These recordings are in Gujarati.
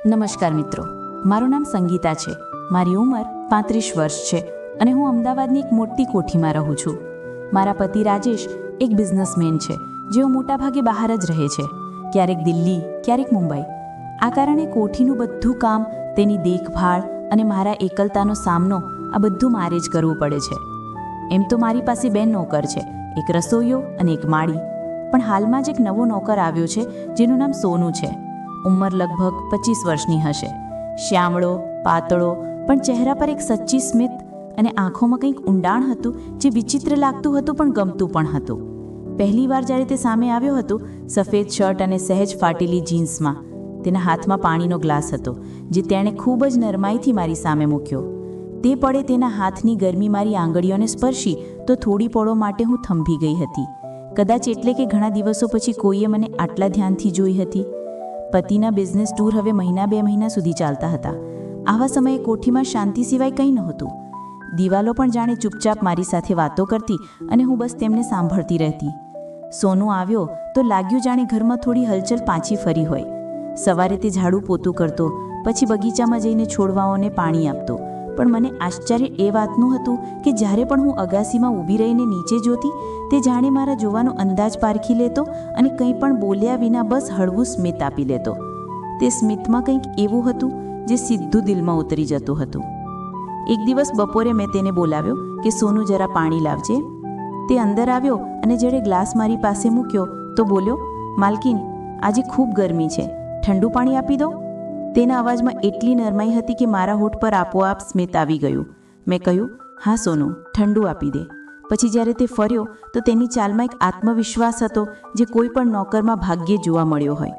નમસ્કાર મિત્રો, મારું નામ સંગીતા છે. મારી ઉંમર 35 વર્ષ છે અને હું અમદાવાદની એક મોટી કોઠીમાં રહું છું. મારા પતિ રાજેશ એક બિઝનેસમેન છે, જેઓ મોટાભાગે બહાર જ રહે છે, ક્યારેક દિલ્હી, ક્યારેક મુંબઈ. આ કારણે કોઠીનું બધું કામ, તેની દેખભાળ અને મારા એકલતાનો સામનો આ બધું મારે જ કરવું પડે છે. એમ તો મારી પાસે 2 નોકર છે, એક રસોઈયો અને એક માળી. પણ હાલમાં જ એક નવો નોકર આવ્યો છે, જેનું નામ સોનુ છે. ઉંમર લગભગ 25 વર્ષની હશે. શ્યામળો, પાતળો, પણ ચહેરા પર એક સચ્ચી સ્મિત અને આંખોમાં કંઈક ઊંડાણ હતું, જે વિચિત્ર લાગતું હતું પણ ગમતું પણ હતું. પહેલીવાર જ્યારે તે સામે આવ્યો હતો, સફેદ શર્ટ અને સહેજ ફાટેલી જીન્સમાં, તેના હાથમાં પાણીનો ગ્લાસ હતો, જે તેણે ખૂબ જ નરમાઈથી મારી સામે મૂક્યો. તે પળે તેના હાથની ગરમી મારી આંગળીઓને સ્પર્શી તો થોડી પળો માટે હું થંભી ગઈ હતી. કદાચ એટલે કે ઘણા દિવસો પછી કોઈએ મને આટલા ધ્યાનથી જોઈ હતી. પતિના બિઝનેસ ટૂર હવે 1-2 મહિના સુધી ચાલતા હતા. આવા સમયે કોઠીમાં શાંતિ સિવાય કંઈ નહોતું. દિવાલો પણ જાણે ચૂપચાપ મારી સાથે વાતો કરતી અને હું બસ તેમને સાંભળતી રહેતી. સોનુ આવ્યો તો લાગ્યું જાણે ઘરમાં થોડી હલચલ પાછી ફરી હોય. સવારે તે ઝાડુ પોતું કરતો, પછી બગીચામાં જઈને છોડવાઓને પાણી આપતો. પણ મને આશ્ચર્ય એ વાતનું હતું કે જ્યારે પણ હું અગાસીમાં ઊભી રહીને નીચે જોતી, તે જાણે મારા જોવાનો અંદાજ પારખી લેતો અને કંઈ પણ બોલ્યા વિના બસ હળવું સ્મિત આપી લેતો. તે સ્મિતમાં કંઈક એવું હતું જે સીધું દિલમાં ઉતરી જતું હતું. એક દિવસ બપોરે મેં તેને બોલાવ્યો કે સોનુ જરા પાણી લાવજે. તે અંદર આવ્યો અને જ્યારે ગ્લાસ મારી પાસે મૂક્યો તો બોલ્યો, માલકીન, આજે ખૂબ ગરમી છે, ઠંડુ પાણી આપી દો. તેના અવાજમાં એટલી નરમાઈ હતી કે મારા હોઠ પર આપોઆપ સ્મિત આવી ગયું. મેં કહ્યું, હા સોનુ, ઠંડુ આપી દે. પછી જ્યારે તે ફર્યો તો તેની ચાલમાં એક આત્મવિશ્વાસ હતો, જે કોઈ પણ નોકરમાં ભાગ્યે જોવા મળ્યો હોય.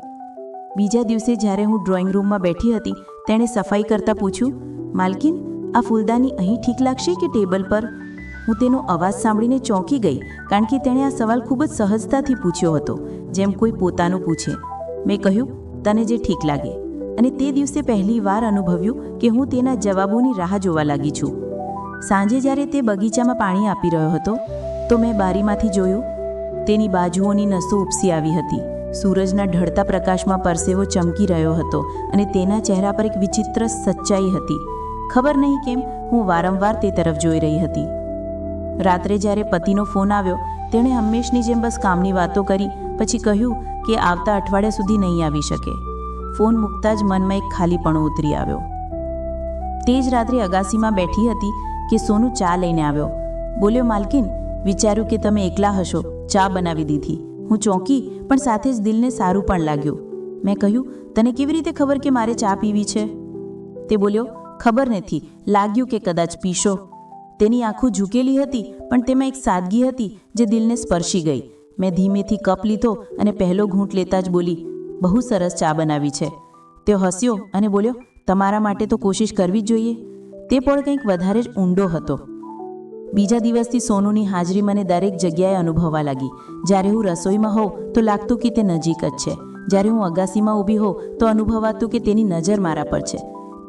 બીજા દિવસે જ્યારે હું ડ્રોઈંગ રૂમમાં બેઠી હતી, તેણે સફાઈ કરતાં પૂછ્યું, માલકીન, આ ફૂલદાની અહીં ઠીક લાગશે કે ટેબલ પર? હું તેનો અવાજ સાંભળીને ચોંકી ગઈ, કારણ કે તેણે આ સવાલ ખૂબ જ સહજતાથી પૂછ્યો હતો, જેમ કોઈ પોતાનું પૂછે. મેં કહ્યું, તને જે ઠીક લાગે. અને તે દિવસે પહેલી વાર અનુભવ્યું કે હું તેના જવાબોની રાહ જોવા લાગી છું. સાંજે જ્યારે તે બગીચામાં પાણી આપી રહ્યો હતો તો મેં બારીમાંથી જોયું. તેની બાજુઓની નસો ઉપસી આવી હતી. સૂરજના ઢળતા પ્રકાશમાં પરસેવો ચમકી રહ્યો હતો અને તેના ચહેરા પર એક વિચિત્ર સચ્ચાઈ હતી. ખબર નહીં કેમ હું વારંવાર તે તરફ જોઈ રહી હતી. રાત્રે જ્યારે પતિનો ફોન આવ્યો, તેણે હંમેશની જેમ બસ કામની વાતો કરી, પછી કહ્યું કે આવતા અઠવાડિયા સુધી નહીં આવી શકે. ફોન મૂકતા જ મનમાં એક ખાલીપણો ઉતરી આવ્યો. તે જ રાત્રે અગાસીમાં બેઠી હતી કે સોનુ ચા લઈને આવ્યો. બોલ્યો, માલકીન, વિચાર્યું કે તમે એકલા હશો, ચા બનાવી દીધી. હું ચોંકી, પણ સાથે જ દિલને સારું પણ લાગ્યું. મેં કહ્યું, તને કેવી રીતે ખબર કે મારે ચા પીવી છે? તે બોલ્યો, ખબર નથી, લાગ્યું કે કદાચ પીશો. તેની આંખો ઝૂકેલી હતી, પણ તેમાં એક સાદગી હતી જે દિલને સ્પર્શી ગઈ. મેં ધીમેથી કપ લીધો અને પહેલો ઘૂંટ લેતા જ બોલી, બહુ સરસ ચા બનાવી છે. તે હસ્યો અને બોલ્યો, તમારા માટે તો કોશિશ કરવી જ જોઈએ. તે પળ કંઈક વધારે જ ઊંડો હતો. બીજા દિવસથી સોનુની હાજરી મને દરેક જગ્યાએ અનુભવવા લાગી. જ્યારે હું રસોઈમાં હોઉં તો લાગતું કે તે નજીક જ છે. જ્યારે હું અગાસીમાં ઊભી હોઉં તો અનુભવાતું કે તેની નજર મારા પર છે.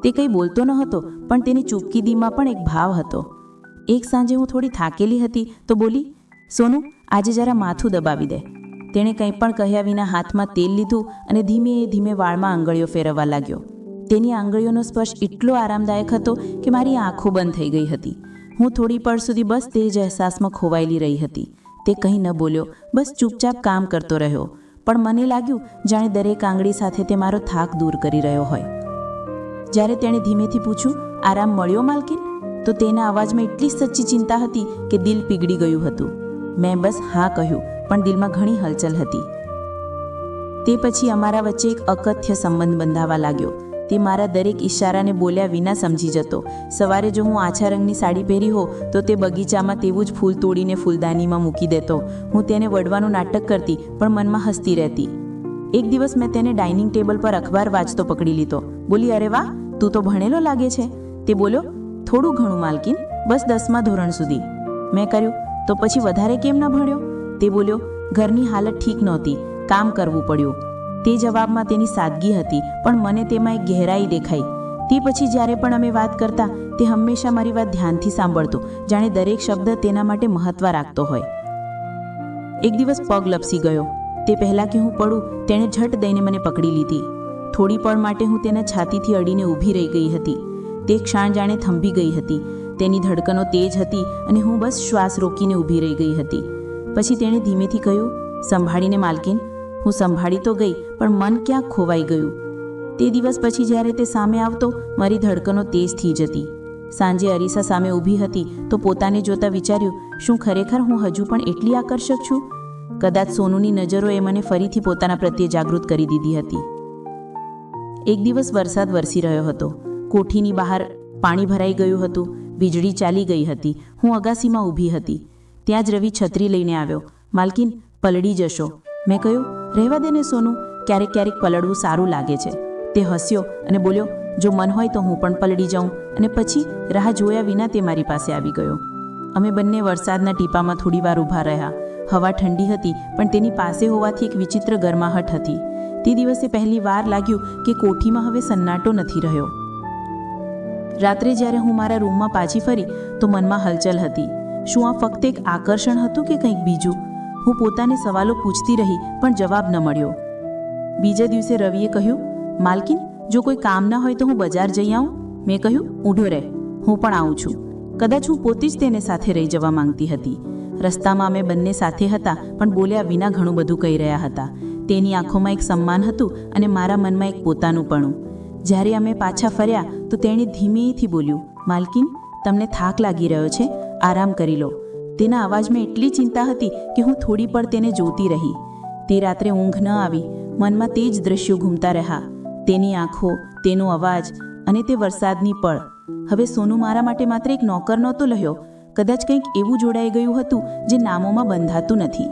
તે કંઈ બોલતો ન હતો, પણ તેની ચૂપકીદીમાં પણ એક ભાવ હતો. એક સાંજે હું થોડી થાકેલી હતી તો બોલી, સોનુ, આજે જરા માથું દબાવી દે. તેણે કંઈ પણ કહ્યા વિના હાથમાં તેલ લીધું અને ધીમે ધીમે વાળમાં આંગળીઓ ફેરવવા લાગ્યો. તેની આંગળીઓનો સ્પર્શ એટલો આરામદાયક હતો કે મારી આંખો બંધ થઈ ગઈ હતી. હું થોડી પળ સુધી બસ તે જ અહેસાસમાં ખોવાયેલી રહી હતી. તે કંઈ ન બોલ્યો, બસ ચૂપચાપ કામ કરતો રહ્યો. પણ મને લાગ્યું જાણે દરેક આંગળી સાથે તે મારો થાક દૂર કરી રહ્યો હોય. જ્યારે તેણે ધીમેથી પૂછ્યું, આરામ મળ્યો માલકીન? તો તેના અવાજમાં એટલી સચ્ચી ચિંતા હતી કે દિલ પીગળી ગયું હતું. મેં બસ હા કહ્યું, પણ દિલમાં ઘણી હલચલ હતી. તે પછી અમારા વચ્ચે એક અકથ્ય સંબંધ બંધાવા લાગ્યો. તે મારા દરેક ઇશારાને બોલ્યા વિના સમજી જતો. સવારે જો હું આછા રંગની સાડી પહેરી હો તો તે બગીચામાં તેવું જ ફૂલ તોડીને ફૂલદાનીમાં મૂકી દેતો. હું તેને વડવાનું નાટક કરતી, પણ મનમાં હસતી રહેતી. એક દિવસ મેં તેને ડાઇનિંગ ટેબલ પર અખબાર વાંચતો પકડી લીધો. બોલી, અરે વાહ, તું તો ભણેલો લાગે છે. તે બોલ્યો, થોડું ઘણું માલકીન, બસ 10મા ધોરણ સુધી. મેં કર્યું, તો પછી વધારે કેમ ન ભણ્યો? તે બોલ્યો, ઘરની હાલત ઠીક નહોતી, કામ કરવું પડ્યું. તે જવાબમાં તેની સાદગી હતી, પણ મને તેમાં એક ગહેરાઈ દેખાઈ. તે પછી જ્યારે પણ અમે વાત કરતા, તે હંમેશા મારી વાત ધ્યાનથી સાંભળતો, જાણે દરેક શબ્દ તેના માટે મહત્વ રાખતો હોય. એક દિવસ પગ લપસી ગયો. તે પહેલાં કે હું પડું, તેણે ઝટ દઈને મને પકડી લીધી. થોડી પળ માટે હું તેના છાતીથી અડીને ઊભી રહી ગઈ હતી. તે ક્ષણ જાણે થંભી ગઈ હતી. તેની ધડકનો તેજ હતી અને હું બસ શ્વાસ રોકીને ઊભી રહી ગઈ હતી. પછી તેણે ધીમેથી કહ્યું, સંભાળીને માલકીન. હું સંભાળી તો ગઈ, પણ મન ક્યાંક ખોવાઈ ગયું. તે દિવસ પછી જ્યારે તે સામે આવતો, મારી ધડકનો તેજ થઈ જતી. સાંજે અરીસા સામે ઊભી હતી તો પોતાને જોતા વિચાર્યું, શું ખરેખર હું હજુ પણ એટલી આકર્ષક છું? કદાચ સોનુની નજરોએ મને ફરીથી પોતાના પ્રત્યે જાગૃત કરી દીધી હતી. એક દિવસ વરસાદ વરસી રહ્યો હતો. કોઠીની બહાર પાણી ભરાઈ ગયું હતું. વીજળી ચાલી ગઈ હતી. હું અગાસીમાં ઊભી હતી. ત્યાં જ રવિ છત્રી લઈને આવ્યો. માલકીન, પલળી જશો. મેં કહ્યું, રહેવા દે ને સોનું, ક્યારેક ક્યારેક પલળવું સારું લાગે છે. તે હસ્યો અને બોલ્યો, જો મન હોય તો હું પણ પલળી જાઉં. અને પછી રાહ જોયા વિના તે મારી પાસે આવી ગયો. અમે બંને વરસાદના ટીપામાં થોડી વાર ઊભા રહ્યા. હવા ઠંડી હતી, પણ તેની પાસે હોવાથી એક વિચિત્ર ગરમાહટ હતી. તે દિવસે પહેલી વાર લાગ્યું કે કોઠીમાં હવે સન્નાટો નથી રહ્યો. રાત્રે જ્યારે હું મારા રૂમમાં પાછી ફરી તો મનમાં હલચલ હતી. શું આ ફક્ત એક આકર્ષણ હતું કે કંઈક બીજું? હું પોતાને સવાલો પૂછતી રહી, પણ જવાબ ન મળ્યો. બીજા દિવસે રવિએ કહ્યું, માલકીન, જો કોઈ કામ ના હોય તો હું બજાર જઈ આવું. મેં કહ્યું, ઊંઢો રહે, હું પણ આવું છું. કદાચ હું પોતે જ તેને સાથે રહી જવા માંગતી હતી. રસ્તામાં અમે બંને સાથે હતા, પણ બોલ્યા વિના ઘણું બધું કહી રહ્યા હતા. તેની આંખોમાં એક સન્માન હતું અને મારા મનમાં એક પોતાનુંપણું. જ્યારે અમે પાછા ફર્યા તો તેણે ધીમેથી બોલ્યું, માલકીન, તમને થાક લાગી રહ્યો છે, આરામ કરી લો. તેના અવાજમાં એટલી ચિંતા હતી કે હું થોડી પળ તેને જોતી રહી. તે રાત્રે ઊંઘ ન આવી. મનમાં તે જ દ્રશ્યો ઘૂમતા રહ્યા. તેની આંખો, તેનો અવાજ અને તે વરસાદની પળ. હવે સોનું મારા માટે માત્ર એક નોકર નહોતો રહ્યો. કદાચ કંઈક એવું જોડાઈ ગયું હતું જે નામોમાં બંધાતું નથી.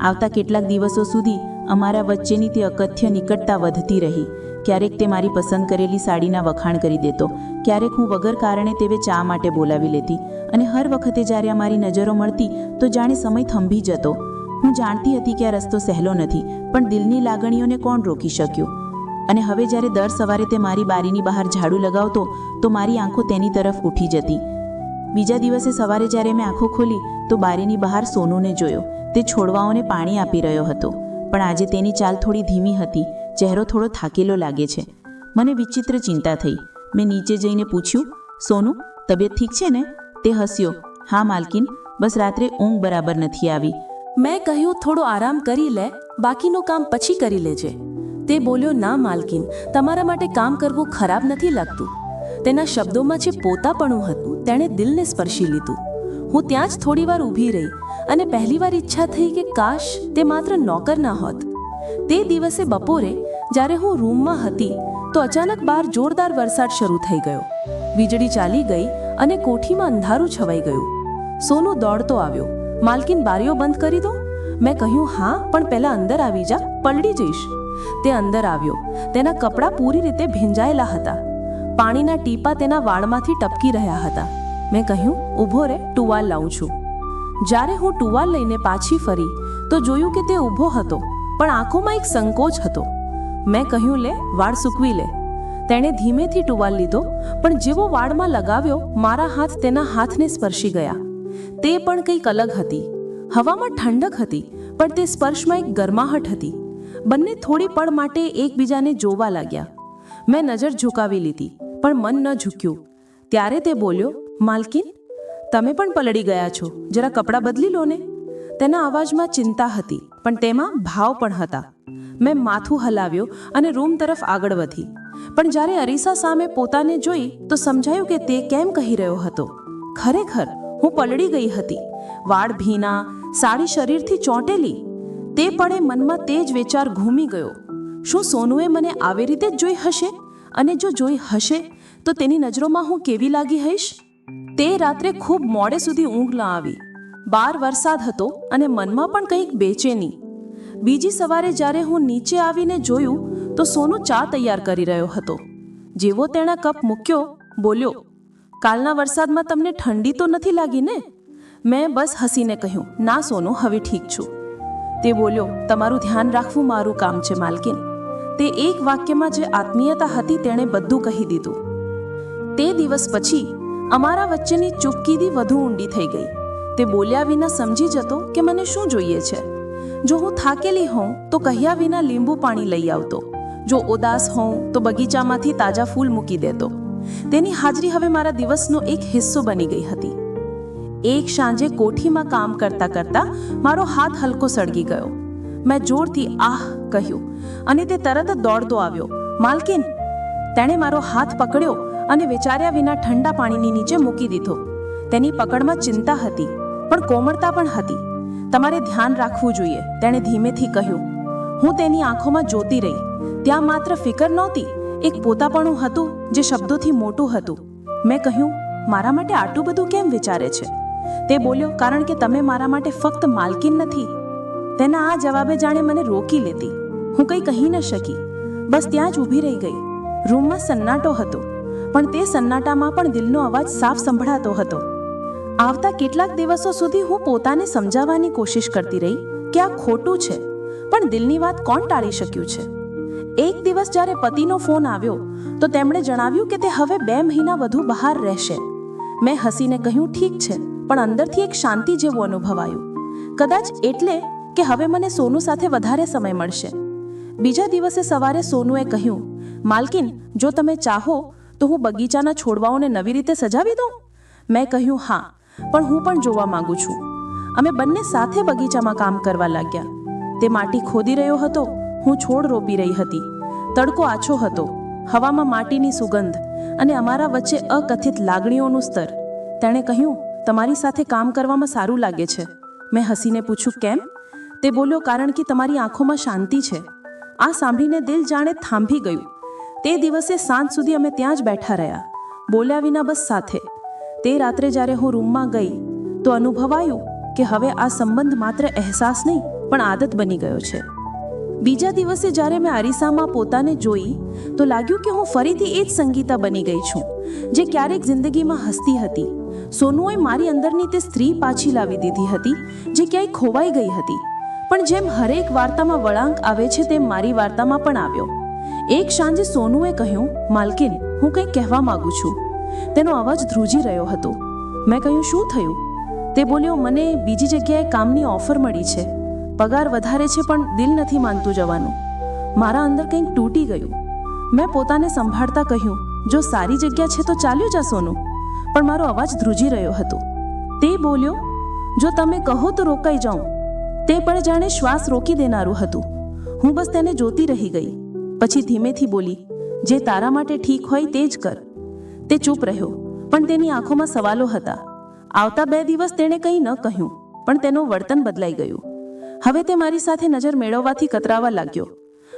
આવતા કેટલાક દિવસો સુધી અમારા વચ્ચેની તે અકથ્ય નિકટતા વધતી રહી. ક્યારેક તે મારી પસંદ કરેલી સાડીના વખાણ કરી દેતો, ક્યારેક હું વગર કારણે તેવે ચા માટે બોલાવી લેતી, અને હર વખતે જ્યારે અમારી નજરો મળતી તો જાણે સમય થંભી જતો. હું જાણતી હતી કે આ રસ્તો સહેલો નથી, પણ દિલની લાગણીઓને કોણ રોકી શક્યું? અને હવે જ્યારે દર સવારે તે મારી બારીની બહાર ઝાડુ લગાવતો તો મારી આંખો તેની તરફ ઉઠી જતી. બીજા દિવસે સવારે જ્યારે મેં આંખો ખોલી તો બારીની બહાર સોનુને જોયો. તે છોડવાઓને પાણી આપી રહ્યો હતો, પણ આજે તેની ચાલ થોડી ધીમી હતી. ચહેરો થોડો થાકેલો લાગે છે. મને વિચિત્ર ચિંતા થઈ. મેં નીચે જઈને પૂછ્યું, સોનું, તબિયત ઠીક છે ને? તે હસ્યો, હા માલકીન, બસ રાત્રે ઊંઘ બરાબર નથી આવી. મેં કહ્યું, થોડો આરામ કરી લે, બાકીનું કામ પછી કરી લેજે. તે બોલ્યો, ના માલકીન, તમારા માટે કામ કરવું ખરાબ નથી લાગતું. તેના શબ્દોમાં જે પોતાપણું હતું તેણે દિલને સ્પર્શી લીધું. હું ત્યાં જ થોડી વાર ઊભી રહી અને પહેલીવાર ઈચ્છા થઈ કે કાશ તે માત્ર નોકર ના હોત. તે દિવસે બપોરે જ્યારે હું રૂમમાં હતી તો અચાનક બહાર જોરદાર વરસાદ શરૂ થઈ ગયો. વીજળી ચાલી ગઈ અને કોઠીમાં અંધારું છવાઈ ગયું. સોનું દોડતો આવ્યો, માલકીન, બારીઓ બંધ કરી દો. મેં કહ્યું, હા, પણ પહેલા અંદર આવી જા, પલળી જઈશ. તે અંદર આવ્યો. તેના કપડાં પૂરી રીતે ભીંજાયેલા હતા. પાણીના ટીપા તેના વાળમાંથી ટપકી રહ્યા હતા. મેં કહ્યું, ઊભો રે, ટુવાલ લાવું છું. જ્યારે હું ટુવાલ લઈને પાછી ફરી તો જોયું કે તે ઊભો હતો, પણ આંખોમાં એક સંકોચ હતો. મેં કહ્યું, લે, વાળ સૂકવી લે. તેણે ધીમેથી ટુવાલ લીધો, પણ જેવો વાળમાં લગાવ્યો મારા હાથ તેના હાથને સ્પર્શી ગયા. તે પણ કંઈક અલગ હતી. હવામાં ઠંડક હતી, પણ તે સ્પર્શમાં એક ગરમાહટ હતી. બંને થોડી પળ માટે એકબીજાને જોવા લાગ્યા. મેં નજર ઝુકાવી લીધી, પણ મન ન ઝૂક્યું. ત્યારે તે બોલ્યો, માલકીન, તમે પણ પલળી ગયા છો, જરા કપડાં બદલી લો ને. તેના અવાજમાં ચિંતા હતી, પણ તેમાં ભાવ પણ હતા. મેં માથું હલાવ્યો અને રૂમ તરફ આગળ વધી. પણ જ્યારે અરીસા સામે પોતાને જોઈ તો સમજાયું કે તે કેમ કહી રહ્યો હતો. ખરેખર હું પલળી ગઈ હતી. વાળ ભીના, સાડી શરીરથી ચોંટેલી. તે પળે મનમાં તે જ વિચાર ઘૂમી ગયો, શું સોનુએ મને આવી રીતે જ જોઈ હશે? અને જો જોઈ હશે તો તેની નજરોમાં હું કેવી લાગી હઈશ? તે રાત્રે ખૂબ મોડે સુધી ઊંઘ ન આવી. બહાર વરસાદ હતો અને મનમાં પણ કંઈક બેચેની. બીજી સવારે જ્યારે હું નીચે આવીને જોયું તો સોનું ચા તૈયાર કરી રહ્યો હતો. જેવો તેણે કપ મૂક્યો, બોલ્યો, કાલના વરસાદમાં તમને ઠંડી તો નથી લાગી ને? મેં બસ હસીને કહ્યું, ના સોનું, હવે ઠીક છું. તે બોલ્યો, તમારું ધ્યાન રાખવું મારું કામ છે માલકીન. તે એક વાક્યમાં જે આત્મીયતા હતી તેણે બધું કહી દીધું. તે દિવસ પછી અમારા વચ્ચેની ચૂપકીદી વધુ ઊંડી થઈ ગઈ. તે બોલ્યા વિના સમજી જતો કે મને શું જોઈએ છે. જો હું થાકેલી હોઉં તો કહ્યા વિના લીંબુ પાણી લઈ આવતો. જો ઉદાસ હોઉં તો બગીચામાંથી તાજા ફૂલ મૂકી દેતો. તેની હાજરી હવે મારા દિવસનો એક હિસ્સો બની ગઈ હતી. એક સાંજે કોઠીમાં કામ કરતા કરતા મારો હાથ હલકો સળગી ગયો. મેં જોરથી આહ કહ્યું અને તે તરત જ દોડતો આવ્યો. માલકીન! તેણે મારો હાથ પકડ્યો અને વિચાર્યા વિના ઠંડા પાણીની નીચે મૂકી દીધો. તેની પકડમાં ચિંતા હતી, પણ કોમળતા પણ હતી. તમારે ધ્યાન રાખવું જોઈએ, તેણે ધીમેથી કહ્યું. હું તેની આંખોમાં જોતી રહી. ત્યાં માત્ર ફિકર નહોતી, એક પોતાપણું હતું જે શબ્દોથી મોટું હતું. મેં કહ્યું, મારા માટે આટલું બધું કેમ વિચારે છે? તે બોલ્યો, કારણ કે તમે મારા માટે ફક્ત માલકીન નથી. તેના આ જવાબે જાણે મને રોકી લેતી. હું કંઈ કહી ન શકી, બસ ત્યાં જ ઊભી રહી ગઈ. રૂમમાં સન્નાટો હતો, પણ તે સન્નાટામાં પણ દિલનો અવાજ સાફ સંભળાતો હતો. આવતા કેટલાક દિવસો સુધી હું પોતાને સમજાવવાની કોશિશ કરતી રહી કે આ ખોટું છે, પણ દિલની વાત કોણ ટાળી શક્યું છે? એક દિવસ જ્યારે પતિનો ફોન આવ્યો તો તેમણે જણાવ્યું કે તે હવે 2 મહિના વધુ બહાર રહેશે. મેં હસીને કહ્યું, ઠીક છે, પણ અંદરથી એક શાંતિ જેવું અનુભવાયું. કદાચ એટલે કે હવે મને સોનુ સાથે વધારે સમય મળશે. બીજા દિવસે સવારે સોનુએ કહ્યું, માલકીન, જો તમે ચાહો તો હું બગીચાના છોડવાઓને નવી રીતે સજાવી દઉં? મેં કહ્યું, હા, પણ હું પણ જોવા માંગુ છું. અમે બંને સાથે બગીચામાં કામ કરવા લાગ્યા. તે માટી ખોદી રહ્યો હતો, હું છોડ રોપી રહી હતી. તડકો આછો હતો, હવામાં માટીની સુગંધ અને અમારા વચ્ચે અકથિત લાગણીઓનું સ્તર. તેણે કહ્યું, તમારી સાથે કામ કરવામાં સારું લાગે છે. મેં હસીને પૂછ્યું, કેમ? તે બોલ્યો, કારણ કે તમારી આંખોમાં શાંતિ છે. આ સાંભળીને દિલ જાણે થાંભી ગયું. તે દિવસે સાંજ સુધી અમે ત્યાં જ બેઠા રહ્યા, બોલ્યા વિના, બસ સાથે. તે રાત્રે જ્યારે હું રૂમમાં ગઈ તો અનુભવાયું કે હવે આ સંબંધ માત્ર અહેસાસ નહીં પણ આદત બની ગયો છે. બીજા દિવસે જ્યારે મેં અરીસામાં પોતાને જોઈ તો લાગ્યું કે હું ફરીથી એ જ સંગીતા બની ગઈ છું જે ક્યારેક જિંદગીમાં હસતી હતી. સોનુએ મારી અંદરની તે સ્ત્રી પાછી લાવી દીધી હતી જે ક્યાંય ખોવાઈ ગઈ હતી. પણ જેમ હરેક વાર્તામાં વળાંક આવે છે તેમ મારી વાર્તામાં પણ આવ્યો. એક સાંજે સોનુએ કહ્યું, માલકીન, હું કંઈક કહેવા માંગુ છું. તેનો અવાજ ધ્રુજી રહ્યો હતો. મેં કહ્યું, શું થયું? તે બોલ્યો, મને બીજી જગ્યાએ કામની ઓફર મળી છે. પગાર વધારે છે, પણ દિલ નથી માનતું જવાનું. મારા અંદર કંઈક તૂટી ગયું. મેં પોતાને સંભાળતા કહ્યું, જો સારી જગ્યા છે તો ચાલ્યો જા સોનુ. પણ મારો અવાજ ધ્રુજી રહ્યો હતો. તે બોલ્યો, જો તમે કહો તો રોકાઈ જાઉં. તે પણ જાણે શ્વાસ રોકી દેનારું હતું. હું બસ તેને જોતી રહી ગઈ. પછી ધીમેથી બોલી, જે તારા માટે ઠીક હોય તે જ કર. તે ચૂપ રહ્યો, પણ તેની આંખોમાં સવાલો હતા. આવતા 2 દિવસ તેણે કંઈ ન કહ્યું, પણ તેનું વર્તન બદલાઈ ગયું. હવે તે મારી સાથે નજર મેળવવાથી કતરાવા લાગ્યો.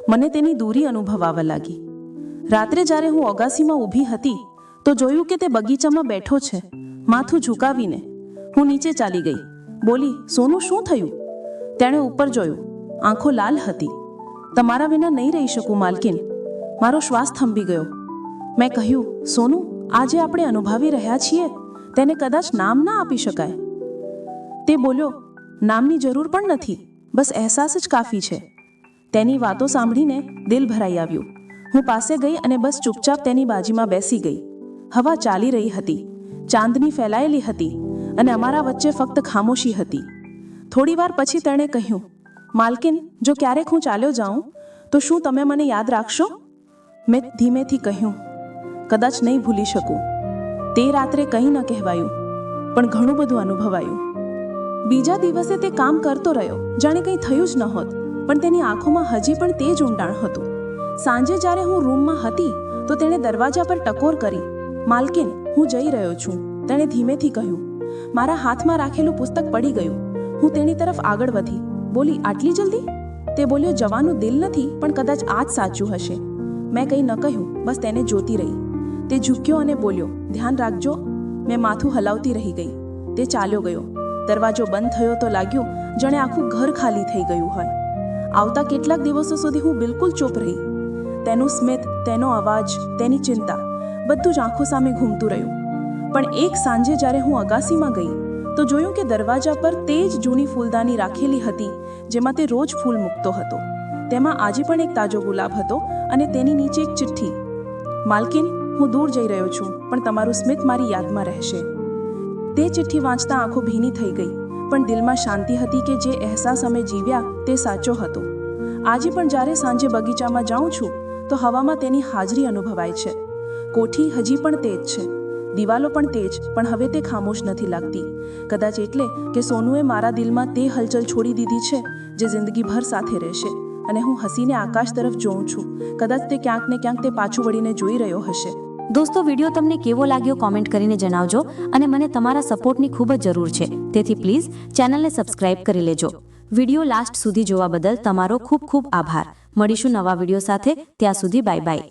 મને તેની દૂરી અનુભવાવા લાગી. રાત્રે જ્યારે હું અગાસીમાં ઊભી હતી તો જોયું કે તે બગીચામાં બેઠો છે, માથું ઝુકાવીને. હું નીચે ચાલી ગઈ. બોલી, સોનુ, શું થયું? તેણે ઉપર જોયું. આંખો લાલ હતી. તમારા વિના નહીં રહી શકું, માલકીન. મારો શ્વાસ થંભી ગયો. મેં કહ્યું, સોનુ, આજે આપણે અનુભવી રહ્યા છીએ તેને કદાચ નામ ના આપી શકાય. તે બોલ્યો, નામની જરૂર પણ નથી, બસ અહેસાસ જ કાફી છે. તેની વાતો સાંભળીને દિલ ભરાઈ આવ્યું. હું પાસે ગઈ અને બસ ચૂપચાપ તેની બાજુમાં બેસી ગઈ. હવા ચાલી રહી હતી, ચાંદની ફેલાયેલી હતી અને અમારા વચ્ચે ફક્ત ખામોશી હતી. થોડી વાર પછી તેણે કહ્યું, માલકીન, જો ક્યારેક હું ચાલ્યો જાઉં તો શું તમે મને યાદ રાખશો? મેં ધીમેથી કહ્યું, કદાચ નહીં ભૂલી શકું. તે રાત્રે કંઈ ન કહેવાયું, પણ ઘણું બધું અનુભવાયું. બીજા દિવસે તે કામ કરતો રહ્યો, જાણે કંઈ થયું જ નહોત, પણ તેની આંખોમાં હજી પણ તે જ ઊંડાણ હતું. સાંજે જ્યારે હું રૂમમાં હતી તો તેણે દરવાજા પર ટકોર કરી. માલકીન, હું જઈ રહ્યો છું, તેણે ધીમેથી કહ્યું. મારા હાથમાં રાખેલું પુસ્તક પડી ગયું. હું તેની તરફ આગળ વધી. બોલી, આટલી જલ્દી? તે બોલ્યો, જવાનું દિલ નથી, પણ કદાચ આ જ સાચું હશે. મેં કંઈ ન કહ્યું, બસ તેને જોતી રહી. તે ઝૂક્યો અને બોલ્યો, ધ્યાન રાખજો. મેં માથું હલાવતી રહી ગઈ. તે ચાલ્યો ગયો. દરવાજો બંધ થયો તો લાગ્યું જાણે આખું ઘર ખાલી થઈ ગયું હોય. આવતા કેટલાક દિવસો સુધી હું બિલકુલ ચૂપ રહી. તેનું સ્મિત, તેનો અવાજ, તેની ચિંતા બધું જ આંખો સામે ઘૂમતું રહ્યું. પણ એક સાંજે જ્યારે હું અગાસીમાં ગઈ તો જોયું કે દરવાજા પર તે જ જૂની ફૂલદાની રાખેલી હતી જેમાં તે રોજ ફૂલ મૂકતો હતો. તેમાં આજે પણ એક તાજો ગુલાબ હતો અને તેની નીચે એક ચિઠ્ઠી. માલકીન, હું દૂર જઈ રહ્યો છું, પણ તમારું સ્મિત મારી યાદમાં રહેશે. તે ચિઠ્ઠી વાંચતા આંખો ભીની થઈ ગઈ, પણ દિલમાં શાંતિ હતી કે જે અહેસાસ અમે જીવ્યા તે સાચો હતો. આજે પણ જ્યારે સાંજે બગીચામાં જાઉં છું તો હવામાં તેની હાજરી અનુભવાય છે. કોઠી હજી પણ તેજ છે, દિવાલો પણ તેજ, પણ હવે તે ખામોશ નથી લાગતી. કદાચ એટલે કે સોનુએ મારા દિલમાં તે હલચલ છોડી દીધી છે જે જિંદગીભર સાથે રહેશે. અને હું હસીને આકાશ તરફ જોઉં છું. કદાચ તે ક્યાંક ને ક્યાંક તે પાછું વળીને જોઈ રહ્યો હશે. દોસ્તો, વિડીયો તમને કેવો લાગ્યો કોમેન્ટ કરીને જણાવજો. અને મને તમારા સપોર્ટની ખૂબ જ જરૂર છે, તેથી પ્લીઝ ચેનલને સબસ્ક્રાઇબ કરી લેજો. વિડીયો લાસ્ટ સુધી જોવા બદલ તમારો ખૂબ ખૂબ આભાર. મળીશું નવા વિડીયો સાથે. ત્યાં સુધી બાય બાય.